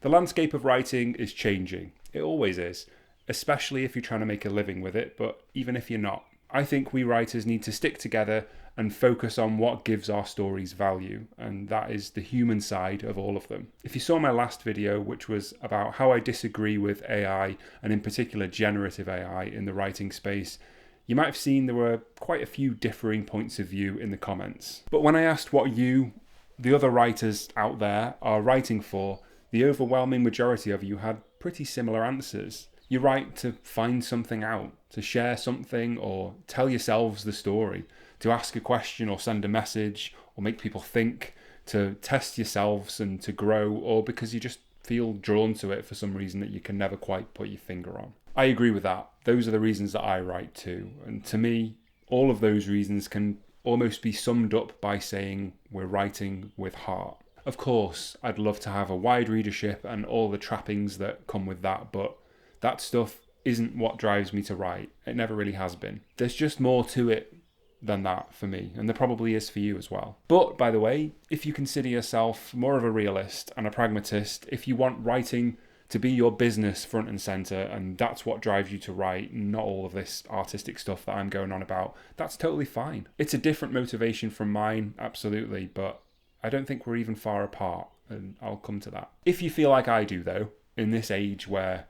The landscape of writing is changing. It always is, especially if you're trying to make a living with it, but even if you're not. I think we writers need to stick together and focus on what gives our stories value, and that is the human side of all of them. If you saw my last video, which was about how I disagree with AI, and in particular generative AI in the writing space, you might have seen there were quite a few differing points of view in the comments. But when I asked what you, the other writers out there, are writing for, the overwhelming majority of you had pretty similar answers. You write to find something out, to share something or tell yourselves the story, to ask a question or send a message or make people think, to test yourselves and to grow, or because you just feel drawn to it for some reason that you can never quite put your finger on. I agree with that. Those are the reasons that I write too. And to me, all of those reasons can almost be summed up by saying we're writing with heart. Of course, I'd love to have a wide readership and all the trappings that come with that, but that stuff isn't what drives me to write. It never really has been. There's just more to it than that for me, and there probably is for you as well. But, by the way, if you consider yourself more of a realist and a pragmatist, if you want writing to be your business front and centre, and that's what drives you to write, not all of this artistic stuff that I'm going on about, that's totally fine. It's a different motivation from mine, absolutely, but I don't think we're even far apart, and I'll come to that. If you feel like I do, though, in this age where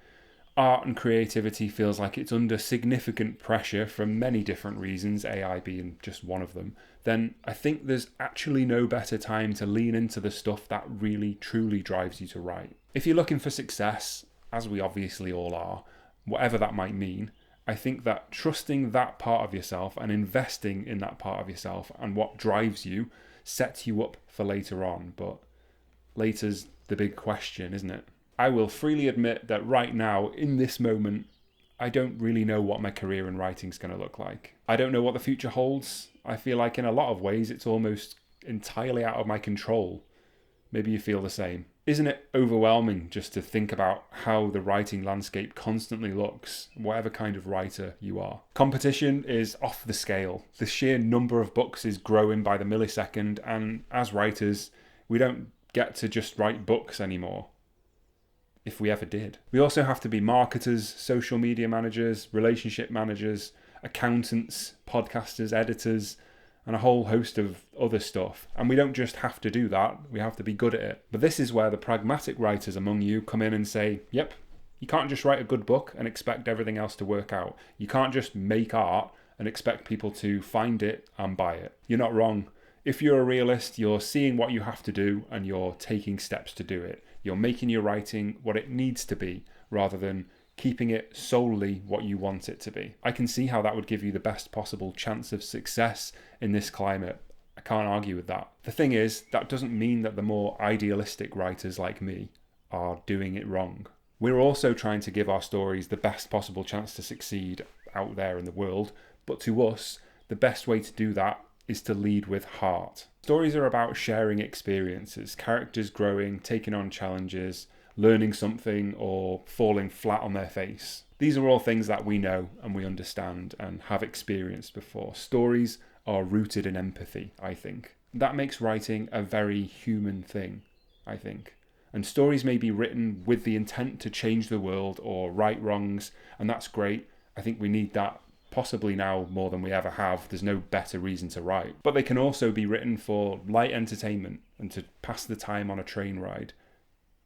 art and creativity feels like it's under significant pressure for many different reasons, AI being just one of them, then I think there's actually no better time to lean into the stuff that really, truly drives you to write. If you're looking for success, as we obviously all are, whatever that might mean, I think that trusting that part of yourself and investing in that part of yourself and what drives you sets you up for later on. But later's the big question, isn't it? I will freely admit that right now, in this moment, I don't really know what my career in writing is going to look like. I don't know what the future holds. I feel like in a lot of ways it's almost entirely out of my control. Maybe you feel the same. Isn't it overwhelming just to think about how the writing landscape constantly looks, whatever kind of writer you are? Competition is off the scale. The sheer number of books is growing by the millisecond, and as writers, we don't get to just write books anymore. If we ever did. We also have to be marketers, social media managers, relationship managers, accountants, podcasters, editors, and a whole host of other stuff. And we don't just have to do that, we have to be good at it. But this is where the pragmatic writers among you come in and say, yep, you can't just write a good book and expect everything else to work out. You can't just make art and expect people to find it and buy it. You're not wrong. If you're a realist, you're seeing what you have to do and you're taking steps to do it. You're making your writing what it needs to be rather than keeping it solely what you want it to be. I can see how that would give you the best possible chance of success in this climate. I can't argue with that. The thing is, that doesn't mean that the more idealistic writers like me are doing it wrong. We're also trying to give our stories the best possible chance to succeed out there in the world, but to us, the best way to do that is to lead with heart. Stories are about sharing experiences, characters growing, taking on challenges, learning something, or falling flat on their face. These are all things that we know and we understand and have experienced before. Stories are rooted in empathy, I think. That makes writing a very human thing, I think. And stories may be written with the intent to change the world or right wrongs, and that's great. I think we need that possibly now more than we ever have. There's no better reason to write. But they can also be written for light entertainment and to pass the time on a train ride.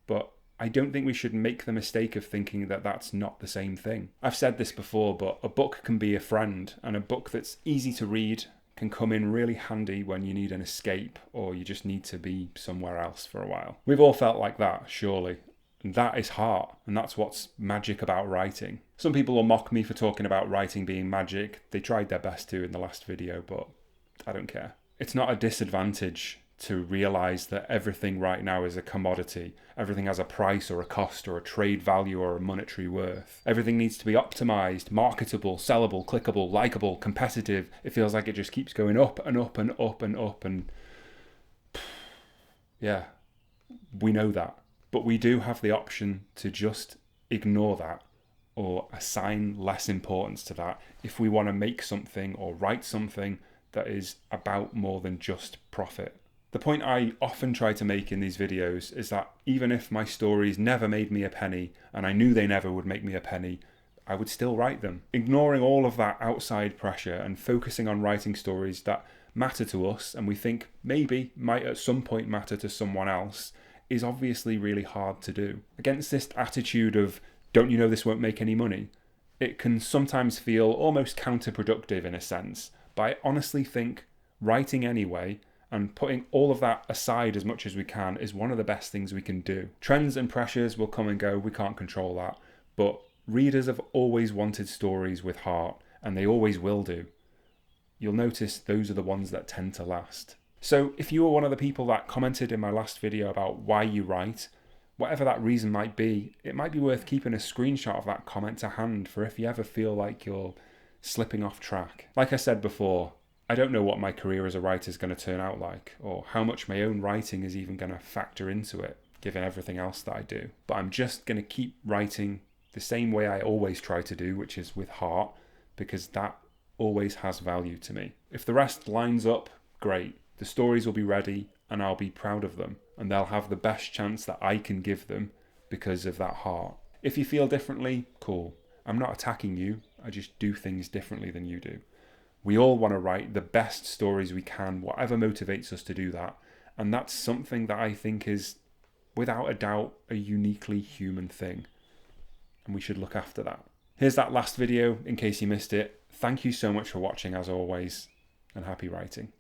But I don't think we should make the mistake of thinking that that's not the same thing. I've said this before, but a book can be a friend, and a book that's easy to read can come in really handy when you need an escape or you just need to be somewhere else for a while. We've all felt like that, surely. And that is heart, and that's what's magic about writing. Some people will mock me for talking about writing being magic. They tried their best to in the last video, but I don't care. It's not a disadvantage to realise that everything right now is a commodity. Everything has a price or a cost or a trade value or a monetary worth. Everything needs to be optimised, marketable, sellable, clickable, likeable, competitive. It feels like it just keeps going up and up and up and up, and yeah, we know that. But we do have the option to just ignore that or assign less importance to that if we want to make something or write something that is about more than just profit. The point I often try to make in these videos is that even if my stories never made me a penny, and I knew they never would make me a penny, I would still write them. Ignoring all of that outside pressure and focusing on writing stories that matter to us and we think maybe might at some point matter to someone else is obviously really hard to do. Against this attitude of, don't you know this won't make any money, it can sometimes feel almost counterproductive in a sense, but I honestly think writing anyway and putting all of that aside as much as we can is one of the best things we can do. Trends and pressures will come and go, we can't control that, but readers have always wanted stories with heart, and they always will do. You'll notice those are the ones that tend to last. So if you were one of the people that commented in my last video about why you write, whatever that reason might be, it might be worth keeping a screenshot of that comment to hand for if you ever feel like you're slipping off track. Like I said before, I don't know what my career as a writer is going to turn out like, or how much my own writing is even going to factor into it, given everything else that I do. But I'm just going to keep writing the same way I always try to do, which is with heart, because that always has value to me. If the rest lines up, great. The stories will be ready and I'll be proud of them, and they'll have the best chance that I can give them because of that heart. If you feel differently, cool. I'm not attacking you, I just do things differently than you do. We all want to write the best stories we can, whatever motivates us to do that, and that's something that I think is, without a doubt, a uniquely human thing. And we should look after that. Here's that last video in case you missed it. Thank you so much for watching as always, and happy writing.